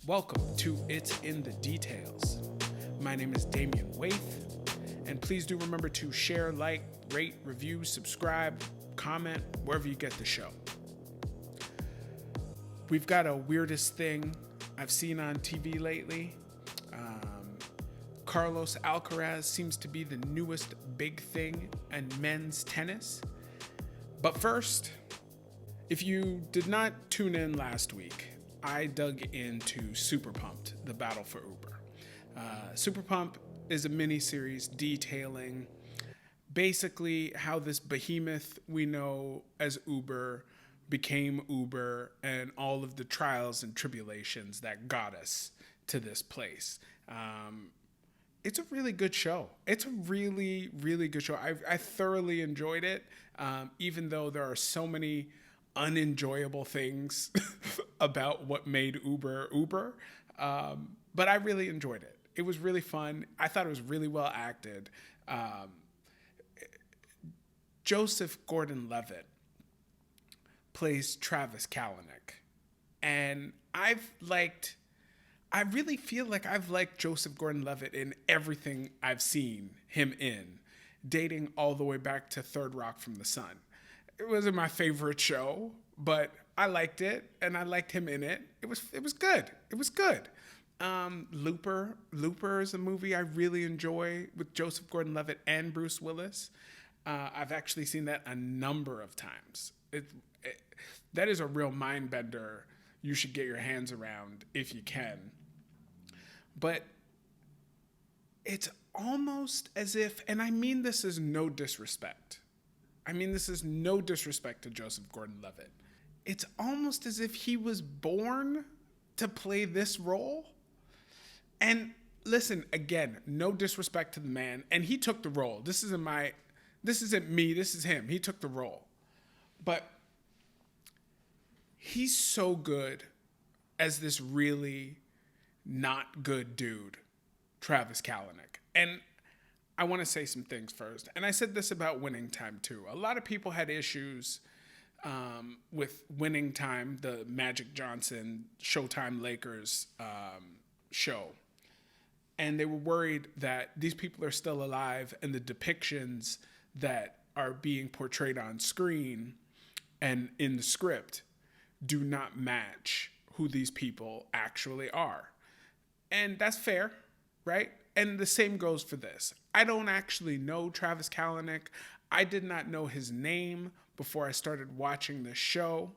Welcome to It's in the Details. My name is Damian Waith, and please do remember to share, like, rate, review, subscribe, comment, wherever you get the show. We've got a weirdest thing I've seen on TV lately. Carlos Alcaraz seems to be the newest big thing in men's tennis. But first, if you did not tune in last week, I dug into Super Pumped, The Battle for Uber. Super Pump is a mini-series detailing basically how this behemoth we know as Uber became Uber and all of the trials and tribulations that got us to this place. It's a really good show. It's a really, really good show. I thoroughly enjoyed it, even though there are so many unenjoyable things about what made Uber Uber. But I really enjoyed it. It was really fun. I thought it was really well acted. Joseph Gordon-Levitt plays Travis Kalanick. And I really feel like I've liked Joseph Gordon-Levitt in everything I've seen him in, dating all the way back to Third Rock from the Sun. It wasn't my favorite show, but I liked it, and I liked him in it. It was good. It was good. Looper is a movie I really enjoy with Joseph Gordon-Levitt and Bruce Willis. I've actually seen that a number of times. That is a real mind bender you should get your hands around if you can. But it's almost as if, and I mean this is no disrespect. This is no disrespect to Joseph Gordon-Levitt. It's almost as if he was born to play this role. And listen, again, no disrespect to the man. And he took the role. This isn't me, this is him. He took the role. But he's so good as this really not good dude, Travis Kalanick. And I want to say some things first. And I said this about Winning Time, too. A lot of people had issues with Winning Time, the Magic Johnson Showtime Lakers show. And they were worried that these people are still alive and the depictions that are being portrayed on screen and in the script do not match who these people actually are. And that's fair, right? And the same goes for this. I don't actually know Travis Kalanick. I did not know his name before I started watching this show.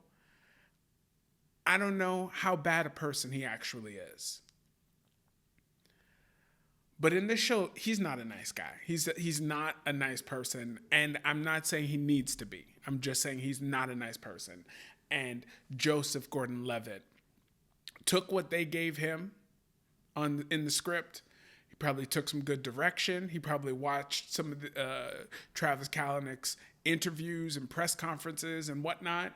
I don't know how bad a person he actually is. But in this show, he's not a nice guy. He's not a nice person. And I'm not saying he needs to be. I'm just saying he's not a nice person. And Joseph Gordon-Levitt took what they gave him in the script. He probably took some good direction. He probably watched some of the, Travis Kalanick's interviews and press conferences and whatnot.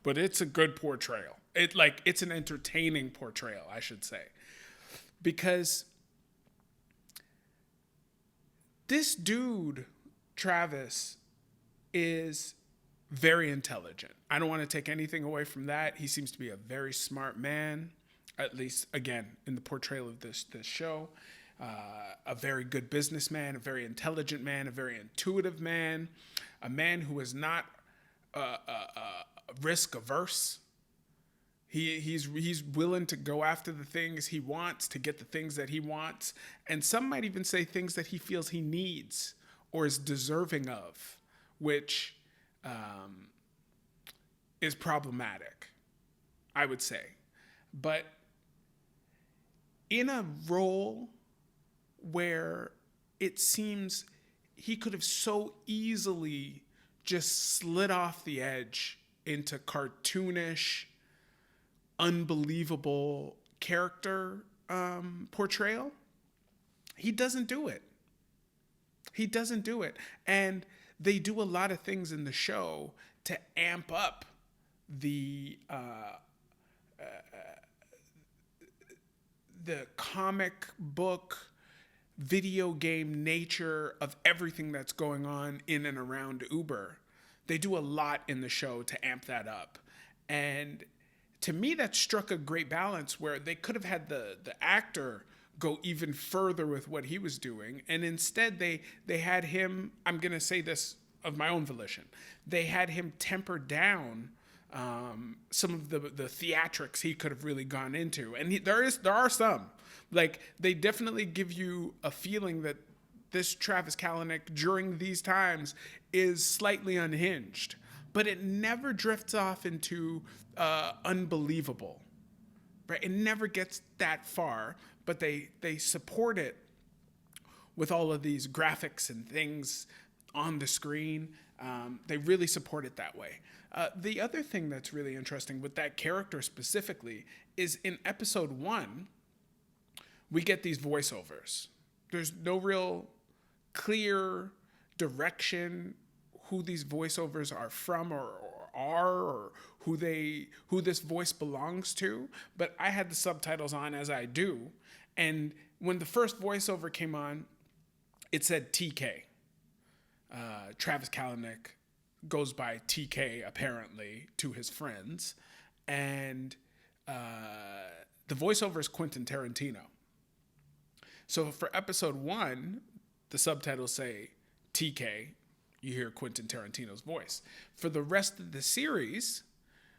But it's a good portrayal. It's an entertaining portrayal, I should say. Because this dude, Travis, is very intelligent. I don't want to take anything away from that. He seems to be a very smart man, at least, again, in the portrayal of this show. A very good businessman, a very intelligent man, a very intuitive man, a man who is not risk averse. He's willing to go after the things he wants, to get the things that he wants. And some might even say things that he feels he needs or is deserving of, which is problematic, I would say. But in a role where it seems he could have so easily just slid off the edge into cartoonish, unbelievable character portrayal, he doesn't do it. He doesn't do it. And they do a lot of things in the show to amp up the comic book, video game nature of everything that's going on in and around Uber. They do a lot in the show to amp that up. And to me, that struck a great balance where they could have had the actor go even further with what he was doing, and instead they had him. I'm gonna say this of my own volition. They had him temper down some of the theatrics he could have really gone into, and there are some, like, they definitely give you a feeling that this Travis Kalanick during these times is slightly unhinged, but it never drifts off into unbelievable, right? It never gets that far, but they support it with all of these graphics and things on the screen. They really support it that way. The other thing that's really interesting with that character specifically is in episode 1, we get these voiceovers. There's no real clear direction who these voiceovers are from or who this voice belongs to, but I had the subtitles on as I do, and when the first voiceover came on, it said TK. Travis Kalanick goes by TK apparently to his friends, and the voiceover is Quentin Tarantino. So for episode 1, the subtitles say TK, you hear Quentin Tarantino's voice. For the rest of the series,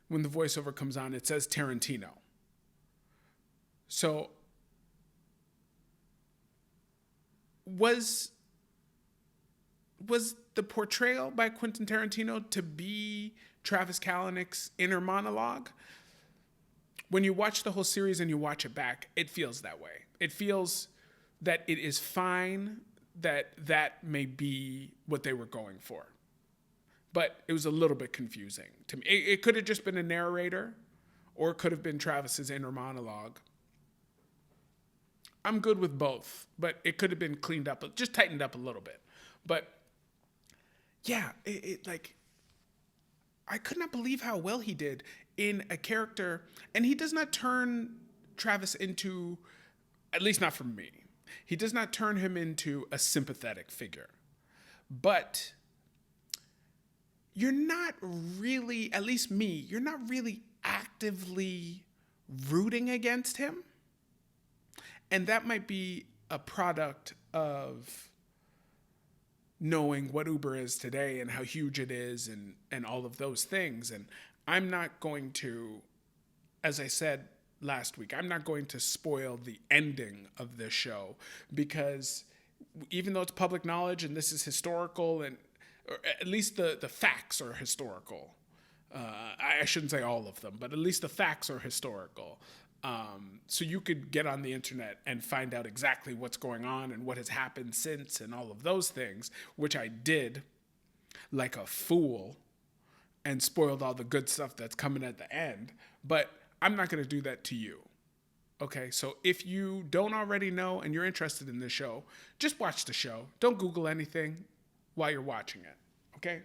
when the voiceover comes on, it says Tarantino. So was the portrayal by Quentin Tarantino to be Travis Kalanick's inner monologue? When you watch the whole series and you watch it back, it feels that way. It feels that it is fine that may be what they were going for. But it was a little bit confusing to me. It could have just been a narrator, or it could have been Travis's inner monologue. I'm good with both, but it could have been cleaned up, just tightened up a little bit. But yeah, I could not believe how well he did in a character, and he does not turn Travis into, at least not for me, he does not turn him into a sympathetic figure. But you're not really, at least me, you're not really actively rooting against him. And that might be a product of knowing what Uber is today and how huge it is and all of those things. And I'm not going to, as I said last week, I'm not going to spoil the ending of this show, because even though it's public knowledge and this is historical, and or at least the facts are historical. I shouldn't say all of them, but at least the facts are historical. So you could get on the internet and find out exactly what's going on and what has happened since and all of those things, which I did like a fool and spoiled all the good stuff that's coming at the end. But I'm not going to do that to you. Okay, so if you don't already know and you're interested in this show, just watch the show. Don't Google anything while you're watching it, okay?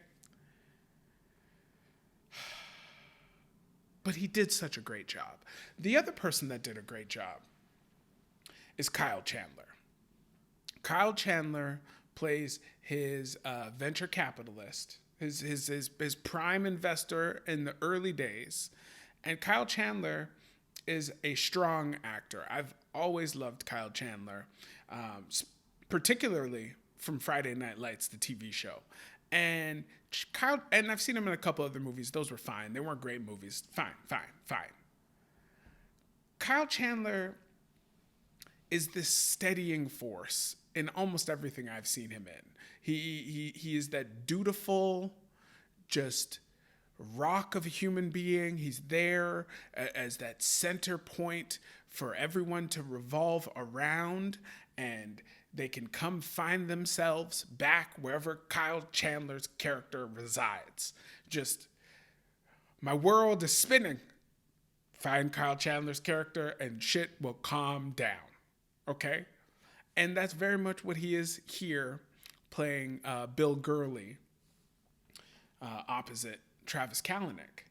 But he did such a great job. The other person that did a great job is Kyle Chandler. Kyle Chandler plays his venture capitalist, his prime investor in the early days. And Kyle Chandler is a strong actor. I've always loved Kyle Chandler, particularly from Friday Night Lights, the TV show. And I've seen him in a couple other movies. Those were fine. They weren't great movies. Fine. Kyle Chandler is this steadying force in almost everything I've seen him in. He is that dutiful, just rock of a human being. He's there as that center point for everyone to revolve around, and they can come find themselves back wherever Kyle Chandler's character resides. Just, my world is spinning. Find Kyle Chandler's character and shit will calm down. Okay? And that's very much what he is here, playing Bill Gurley opposite Travis Kalanick.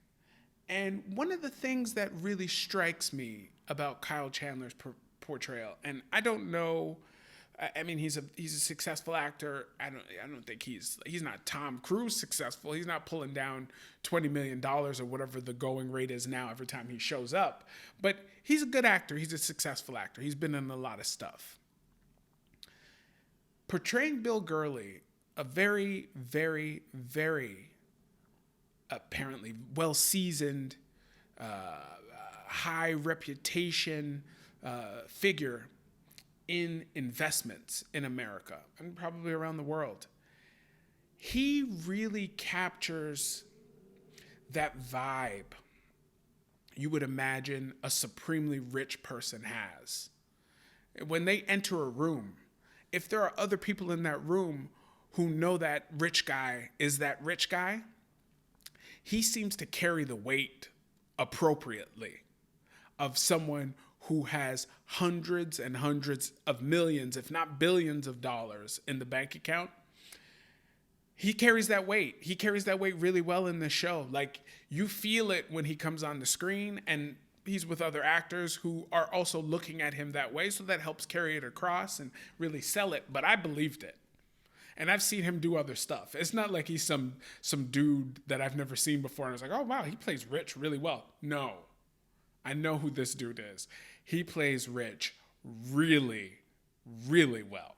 And one of the things that really strikes me about Kyle Chandler's portrayal, and I don't know, I mean, he's a successful actor. I don't think he's not Tom Cruise successful. He's not pulling down $20 million or whatever the going rate is now every time he shows up. But he's a good actor. He's a successful actor. He's been in a lot of stuff. Portraying Bill Gurley, a very, very, very apparently well-seasoned, high reputation figure in investments in America and probably around the world. He really captures that vibe you would imagine a supremely rich person has. When they enter a room, if there are other people in that room who know that rich guy is that rich guy, he seems to carry the weight appropriately of someone who has hundreds and hundreds of millions, if not billions of dollars in the bank account. He carries that weight. He carries that weight really well in this show. Like, you feel it when he comes on the screen, and he's with other actors who are also looking at him that way, so that helps carry it across and really sell it. But I believed it. And I've seen him do other stuff. It's not like he's some dude that I've never seen before, and I was like, oh, wow, he plays Rich really well. No. I know who this dude is. He plays Rich really, really well.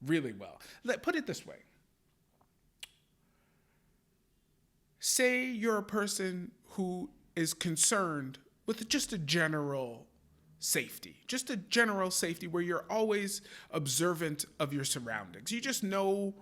Really well. Put it this way. Say you're a person who is concerned with just a general safety. Just a general safety where you're always observant of your surroundings. You just know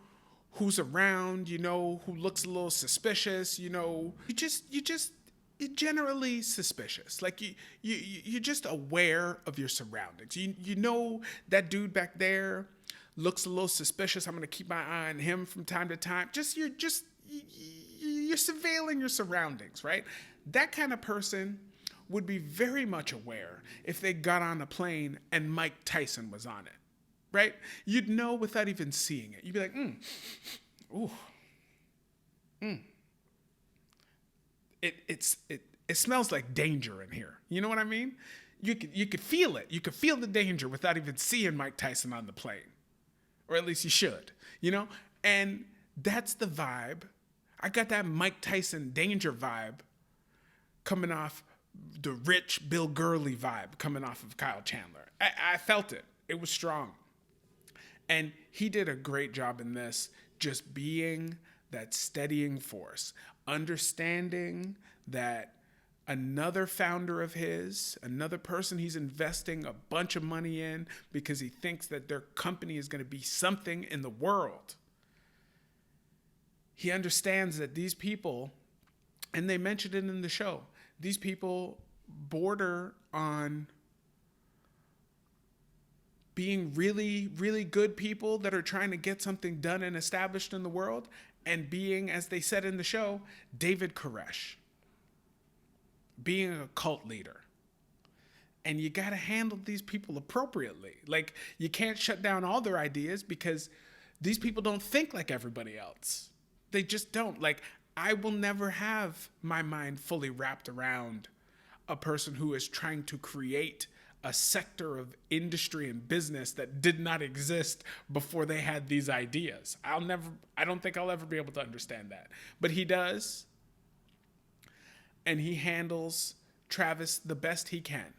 who's around. You know who looks a little suspicious. You know, you're generally suspicious. Like you're just aware of your surroundings. You know that dude back there looks a little suspicious. I'm gonna keep my eye on him from time to time. You're surveilling your surroundings, right? That kind of person would be very much aware if they got on a plane and Mike Tyson was on it, right? You'd know without even seeing it. You'd be like, It smells like danger in here. You know what I mean? You could feel it. You could feel the danger without even seeing Mike Tyson on the plane. Or at least you should, you know? And that's the vibe. I got that Mike Tyson danger vibe coming off the rich Bill Gurley vibe coming off of Kyle Chandler. I felt it. It was strong. And he did a great job in this, just being that steadying force, understanding that another founder of his, another person he's investing a bunch of money in because he thinks that their company is going to be something in the world. He understands that these people, and they mentioned it in the show, these people border on being really, really good people that are trying to get something done and established in the world, and being, as they said in the show, David Koresh, being a cult leader. And you got to handle these people appropriately. Like, you can't shut down all their ideas because these people don't think like everybody else. They just don't. Like, I will never have my mind fully wrapped around a person who is trying to create a sector of industry and business that did not exist before they had these ideas. I don't think I'll ever be able to understand that. But he does. And he handles Travis the best he can.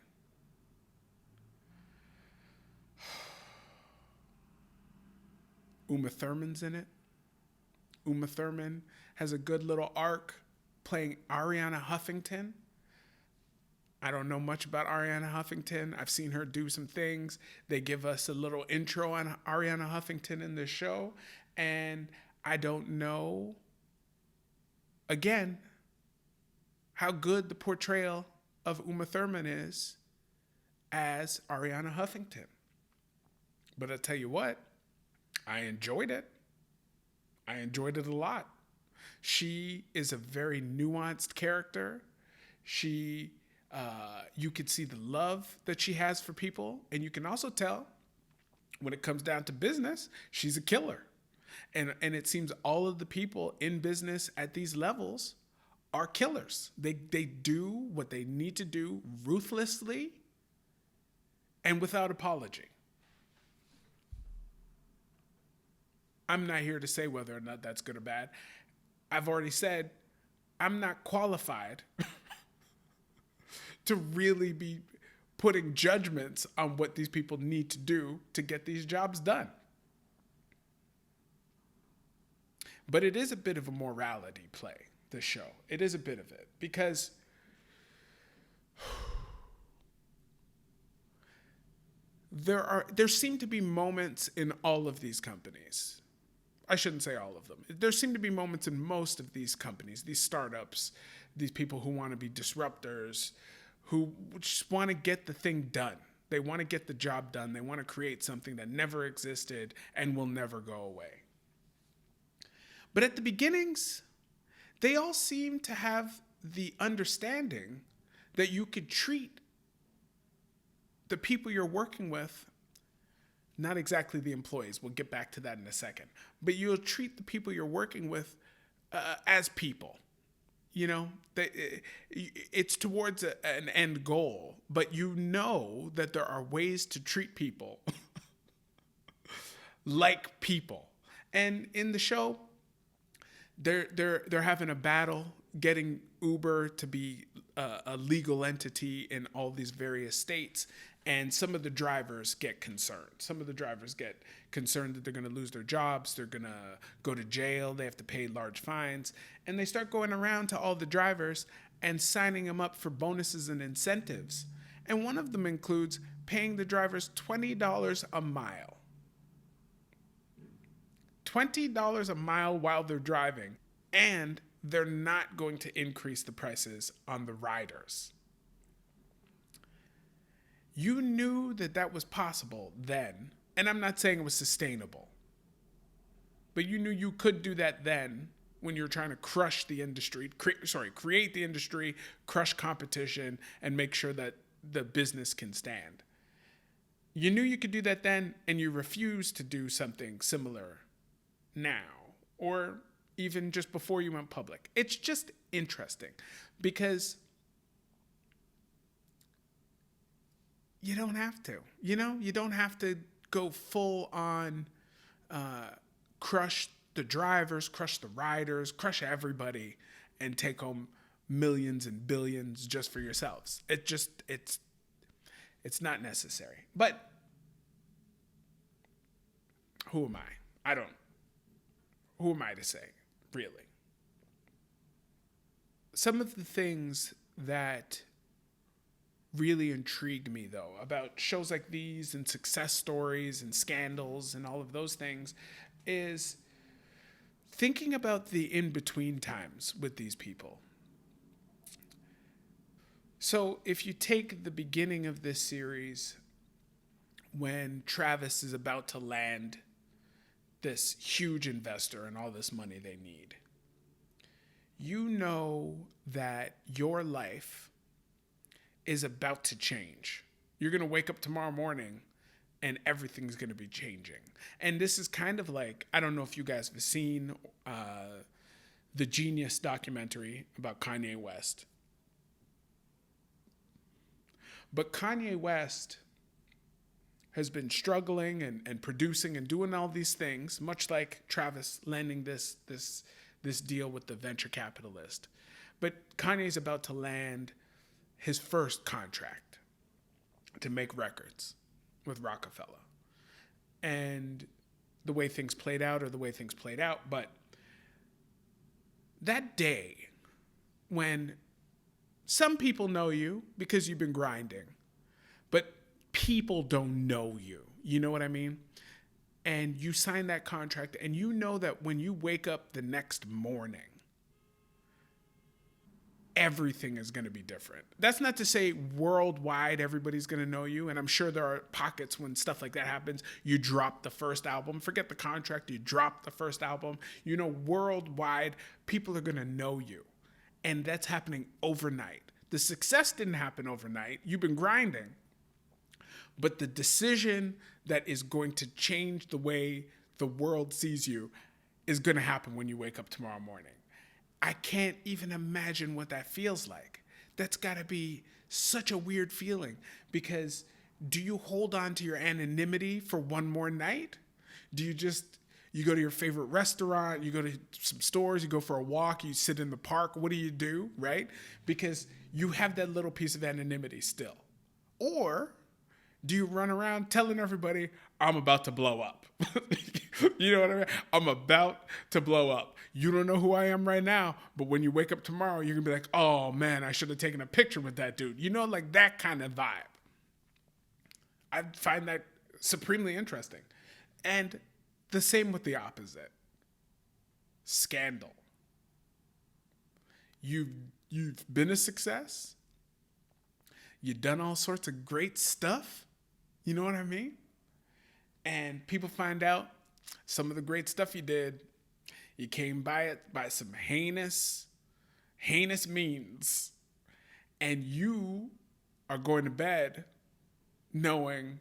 Uma Thurman's in it. Uma Thurman has a good little arc playing Ariana Huffington. I don't know much about Ariana Huffington. I've seen her do some things. They give us a little intro on Ariana Huffington in this show. And I don't know, again, how good the portrayal of Uma Thurman is as Ariana Huffington. But I'll tell you what, I enjoyed it. I enjoyed it a lot. She is a very nuanced character. You could see the love that she has for people. And you can also tell when it comes down to business, she's a killer. And it seems all of the people in business at these levels are killers. They do what they need to do ruthlessly and without apology. I'm not here to say whether or not that's good or bad. I've already said I'm not qualified to really be putting judgments on what these people need to do to get these jobs done. But it is a bit of a morality play, this show. It is a bit of it because there seem to be moments in all of these companies. I shouldn't say all of them. There seem to be moments in most of these companies, these startups, these people who want to be disruptors, who just want to get the thing done. They want to get the job done. They want to create something that never existed and will never go away. But at the beginnings, they all seem to have the understanding that you could treat the people you're working with, not exactly the employees, we'll get back to that in a second, but you'll treat the people you're working with as people. You know, it's towards an end goal, but you know that there are ways to treat people like people. And in the show, they're having a battle getting Uber to be a legal entity in all these various states. And some of the drivers get concerned. Some of the drivers get concerned that they're going to lose their jobs. They're going to go to jail. They have to pay large fines. And they start going around to all the drivers and signing them up for bonuses and incentives. And one of them includes paying the drivers $20 a mile. $20 a mile while they're driving. And they're not going to increase the prices on the riders. You knew that that was possible then, and I'm not saying it was sustainable, but you knew you could do that then when you're trying to crush the industry, create the industry, crush competition, and make sure that the business can stand. You knew you could do that then, and you refused to do something similar now, or even just before you went public. It's just interesting because you don't have to. You don't have to go full on crush the drivers, crush the riders, crush everybody, and take home millions and billions just for yourselves. It's not necessary. But who am I? Who am I to say, really? Some of the things that really intrigued me, though, about shows like these and success stories and scandals and all of those things is thinking about the in-between times with these people. So if you take the beginning of this series when Travis is about to land this huge investor and all this money they need, you know that your life is about to change. You're going to wake up tomorrow morning and everything's going to be changing. And this is kind of like, I don't know if you guys have seen the Genius documentary about Kanye West. But Kanye West has been struggling and producing and doing all these things, much like Travis landing this deal with the venture capitalist. But Kanye's about to land his first contract to make records with Rockefeller. And the way things played out but that day when some people know you because you've been grinding, but people don't know you. You know what I mean? And you sign that contract and you know that when you wake up the next morning, everything is going to be different. That's not to say worldwide everybody's going to know you. And I'm sure there are pockets when stuff like that happens. You drop the first album. Forget the contract. You drop the first album. You know, worldwide, people are going to know you. And that's happening overnight. The success didn't happen overnight. You've been grinding. But the decision that is going to change the way the world sees you is going to happen when you wake up tomorrow morning. I can't even imagine what that feels like. That's got to be such a weird feeling because do you hold on to your anonymity for one more night? Do you just You go to your favorite restaurant, you go to some stores, you go for a walk, you sit in the park. What do, right? Because you have that little piece of anonymity still. Or do you run around telling everybody, I'm about to blow up? You know what I mean? I'm about to blow up. You don't know who I am right now, but when you wake up tomorrow, you're going to be like, oh man, I should have taken a picture with that dude. You know, like that kind of vibe. I find that supremely interesting. And the same with the opposite. Scandal. You've been a success. You've done all sorts of great stuff. You know what I mean? And people find out some of the great stuff you did, you came by it by some heinous means. And you are going to bed knowing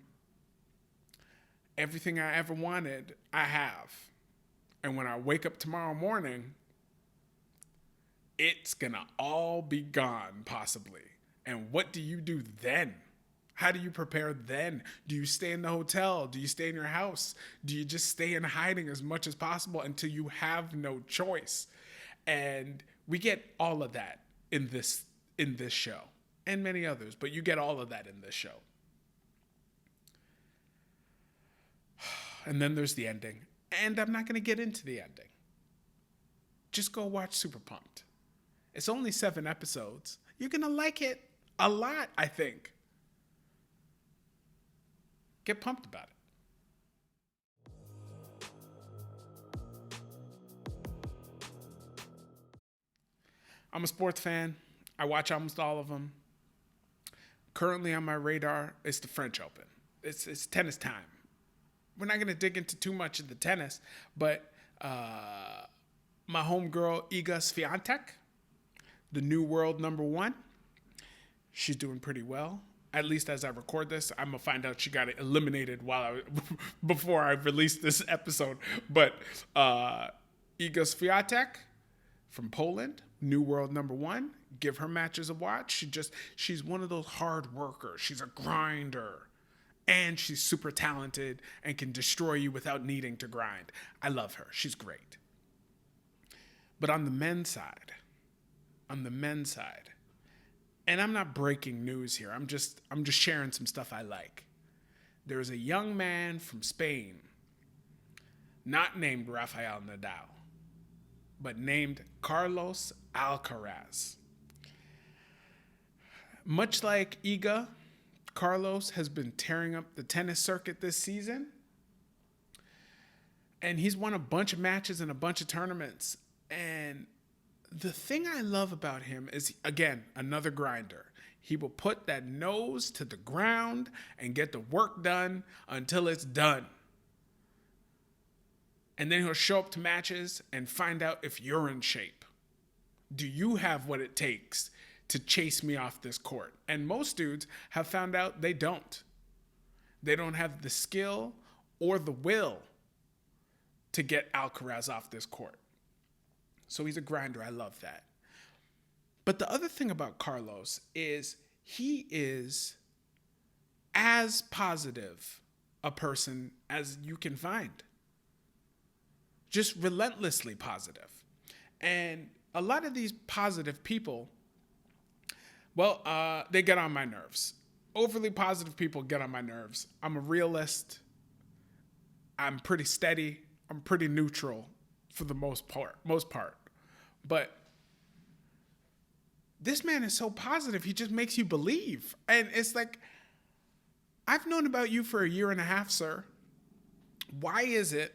everything I ever wanted, I have. And when I wake up tomorrow morning, it's going to all be gone, possibly. And what do you do then? How do you prepare then? Do you stay in the hotel? Do you stay in your house? Do you just stay in hiding as much as possible until you have no choice? And we get all of that in this show and many others, but you get all of that in this show. And then there's the ending. And I'm not going to get into the ending. Just go watch Super Pumped. It's only 7 episodes. You're going to like it a lot, I think. Get pumped about it. I'm a sports fan. I watch almost all of them. Currently on my radar is the French Open. It's tennis time. We're not going to dig into too much of the tennis, but my homegirl, Iga Swiatek, the new world number 1, she's doing pretty well. At least as I record this, I'm going to find out she got eliminated before I release this episode. But Iga Swiatek from Poland, new world number 1. Give her matches a watch. She's one of those hard workers. She's a grinder. And she's super talented and can destroy you without needing to grind. I love her. She's great. But on the men's side, and I'm not breaking news here. I'm just sharing some stuff I like. There's a young man from Spain, not named Rafael Nadal, but named Carlos Alcaraz. Much like Iga, Carlos has been tearing up the tennis circuit this season. And he's won a bunch of matches and a bunch of tournaments. And the thing I love about him is, again, another grinder. He will put that nose to the ground and get the work done until it's done. And then he'll show up to matches and find out if you're in shape. Do you have what it takes to chase me off this court? And most dudes have found out they don't. They don't have the skill or the will to get Alcaraz off this court. So he's a grinder. I love that. But the other thing about Carlos is he is as positive a person as you can find. Just relentlessly positive. And a lot of these positive people, they get on my nerves. Overly positive people get on my nerves. I'm a realist. I'm pretty steady. I'm pretty neutral for the most part. But this man is so positive, he just makes you believe. And it's like, I've known about you for 1.5 years, sir. Why is it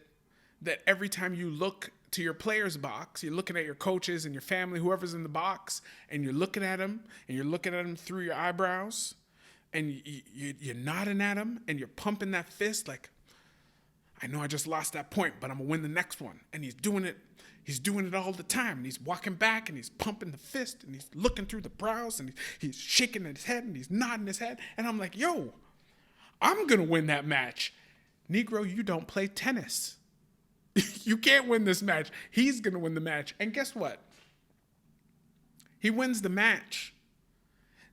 that every time you look to your player's box, you're looking at your coaches and your family, whoever's in the box, and you're looking at them, and you're looking at them through your eyebrows, and you're nodding at them, and you're pumping that fist like, I know I just lost that point, but I'm going to win the next one. And he's doing it all the time. And he's walking back, and he's pumping the fist, and he's looking through the brows, and he's shaking his head, and he's nodding his head. And I'm like, yo, I'm going to win that match. Negro, you don't play tennis. You can't win this match. He's going to win the match. And guess what? He wins the match.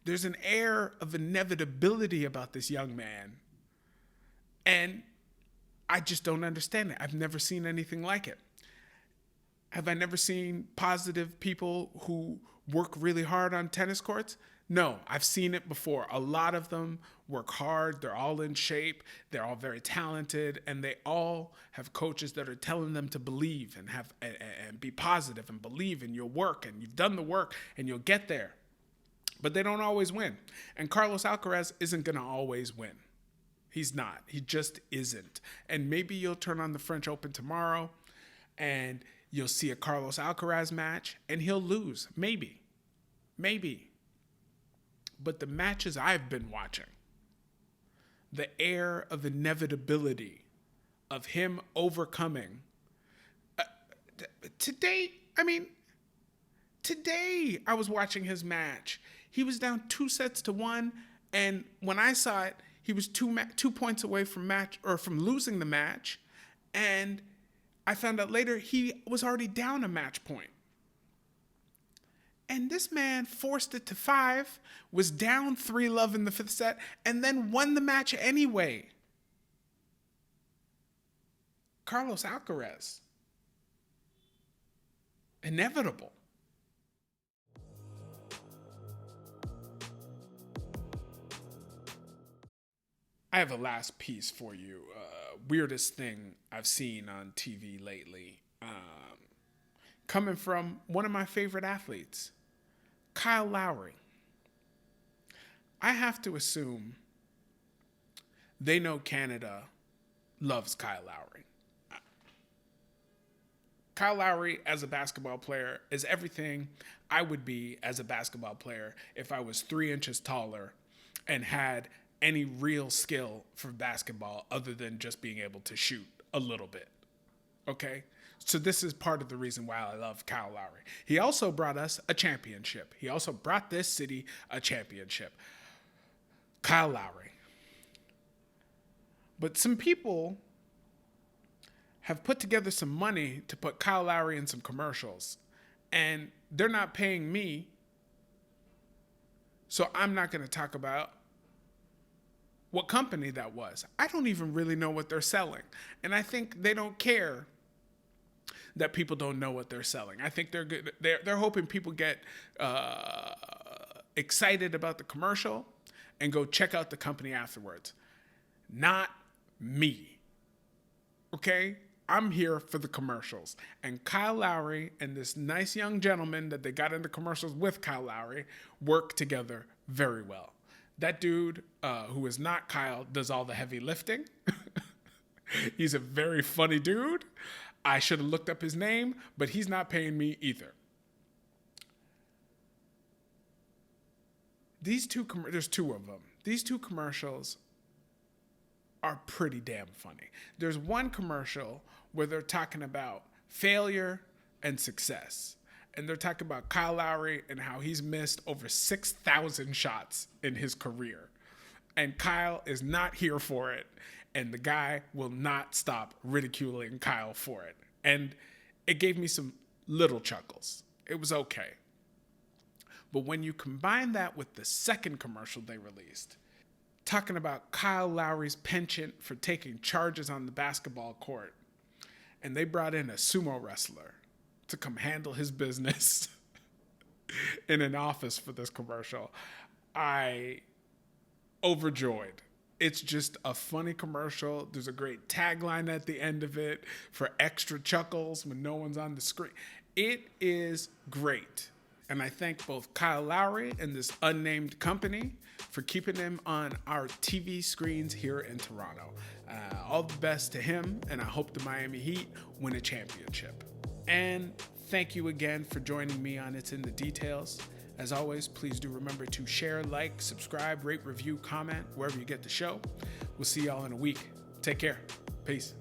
There's an air of inevitability about this young man. And I just don't understand it. I've never seen anything like it. Have I never seen positive people who work really hard on tennis courts? No, I've seen it before. A lot of them work hard. They're all in shape. They're all very talented, and they all have coaches that are telling them to believe and be positive and believe in your work, and you've done the work and you'll get there. But they don't always win. And Carlos Alcaraz isn't going to always win. He's not. He just isn't. And maybe you'll turn on the French Open tomorrow and you'll see a Carlos Alcaraz match and he'll lose. Maybe. But the matches I've been watching, the air of inevitability of him overcoming. Today I was watching his match. He was down 2-1, and when I saw it, he was 2 points away from losing the match, and I found out later he was already down a match point. And this man forced it to 5, was down 3-love in the 5th set, and then won the match anyway. Carlos Alcaraz. Inevitable. I have a last piece for you. Weirdest thing I've seen on TV lately. Coming from one of my favorite athletes, Kyle Lowry. I have to assume they know Canada loves Kyle Lowry. Kyle Lowry as a basketball player is everything I would be as a basketball player if I was 3 inches taller and had any real skill for basketball other than just being able to shoot a little bit. Okay? So this is part of the reason why I love Kyle Lowry. He also brought us a championship. He also brought this city a championship. Kyle Lowry. But some people have put together some money to put Kyle Lowry in some commercials. And they're not paying me. So I'm not going to talk about what company that was. I don't even really know what they're selling. And I think they don't care that people don't know what they're selling. I think they're good. They're hoping people get excited about the commercial and go check out the company afterwards. Not me. Okay? I'm here for the commercials. And Kyle Lowry and this nice young gentleman that they got in the commercials with Kyle Lowry work together very well. That dude, who is not Kyle, does all the heavy lifting. He's a very funny dude. I should have looked up his name, but he's not paying me either. There's 2 of them. These 2 commercials are pretty damn funny. There's one commercial where they're talking about failure and success. And they're talking about Kyle Lowry and how he's missed over 6,000 shots in his career. And Kyle is not here for it. And the guy will not stop ridiculing Kyle for it. And it gave me some little chuckles. It was okay. But when you combine that with the second commercial they released, talking about Kyle Lowry's penchant for taking charges on the basketball court, and they brought in a sumo wrestler to come handle his business in an office for this commercial, I overjoyed. It's just a funny commercial. There's a great tagline at the end of it for extra chuckles when no one's on the screen. It is great. And I thank both Kyle Lowry and this unnamed company for keeping him on our TV screens here in Toronto. All the best to him, and I hope the Miami Heat win a championship. And thank you again for joining me on It's in the Details. As always, please do remember to share, like, subscribe, rate, review, comment, wherever you get the show. We'll see y'all in a week. Take care. Peace.